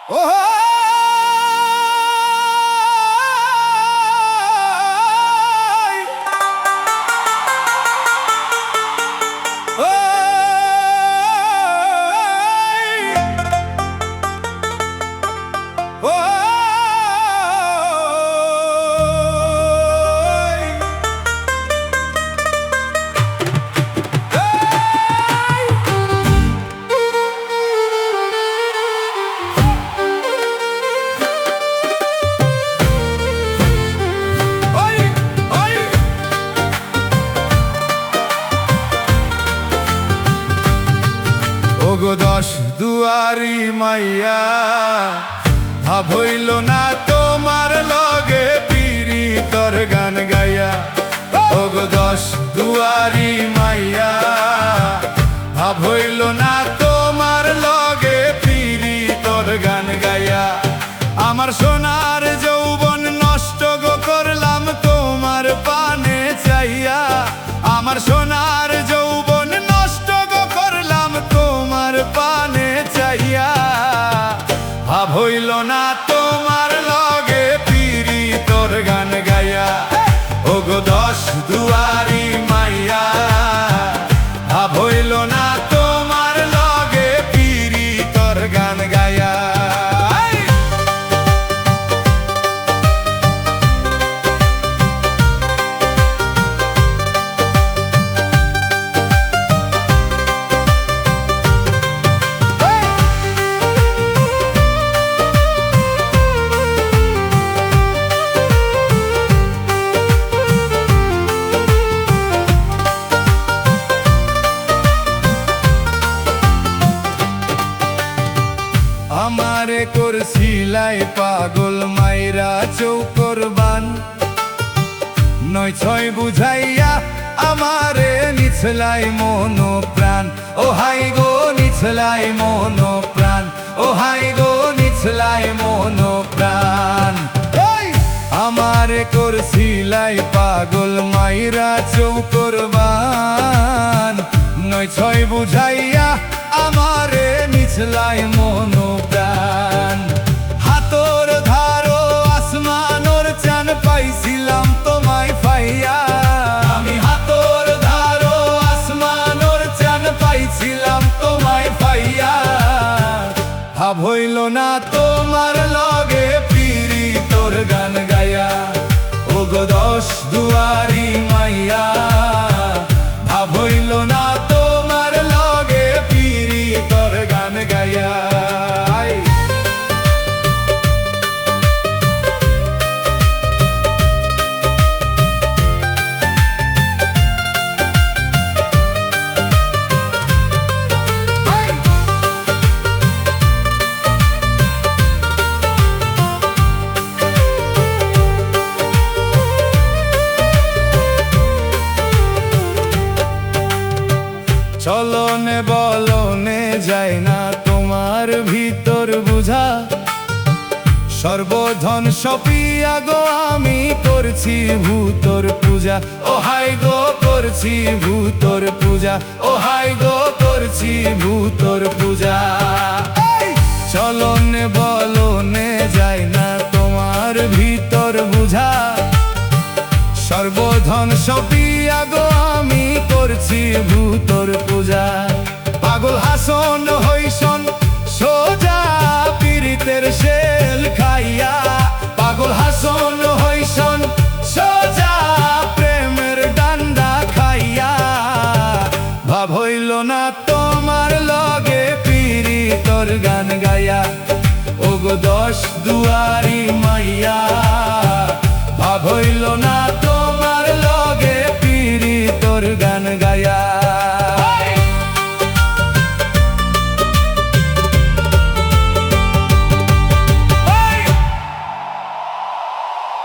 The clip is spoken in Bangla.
ওগো দশ দুয়ারি মাইয়া ভাব হইল না তোমার লগে পীড়িতর গান গাইয়া। ওগো দশ দুয়ারি মাইয়া ভাব হইল না তোমার লগে পীড়িতর গান গাইয়া। আমার সোনার যৌবন নষ্ট গো করলাম তোমার পানে চাইয়া। আমার সোনার যৌবন নষ্ট গো করলাম তোমার পানে চাইয়া। ভাব হইল না তোমার লগে পীড়িতর গান গাইয়া। ওগো দশ দুয়ারি মাইয়া ভাব হইল না তোমার লগে পীড়িতর গান গাইয়া। আমারে করছিলাই পাগল মাইরা চৌকরবান, নয় ছয় বুঝাইয়া আমারে নিছলাই মন প্রাণ। ও হাই গো নিছলাই মন প্রাণ, ও হাই গো নিছলাই মন প্রাণ। আমারে করছিলাই পাগল মাইরা চৌকরবান, নয় ছয় বুঝাইয়া আমারে নিছলাই মন প্রাণ। হাতর ধারো আসমানোর চান পাইছিলাম তোমায় পাইয়া। আমি হাতর ধারো আসমানোর চান পাইছিলাম তোমায় পাইয়া। ভাব হইল না তোমার লগে পীড়িতর গান গাইয়া। ওগো দশ দুয়ারি মাইয়া ভাব হইল না তোমার লগে পীড়িতর গান গাইয়া। চলনে বলনে যায় না তোমার ভিতর বুঝা। সর্বধন সপিয়া গো আমি করছি ভূতর পূজা। ও হাই গো করছি ভূতর পূজা, ও হাই গো করছি ভূতর পূজা। চলনে বলনে যায় না তোমার ভিতর বুঝা। সর্বধন সপিয়া গো আমি করছি ভূতর পূজা। পাগল হাসন হইসন সোজা পীড়িতের শেল খাইয়া। পাগল হাসন হইসন সোজা প্রেমের ডান্ডা খাইয়া। ভাব হইল না তোমার লগে পীড়িতর গান গাইয়া। ওগো দশ দুয়ারি মাইয়া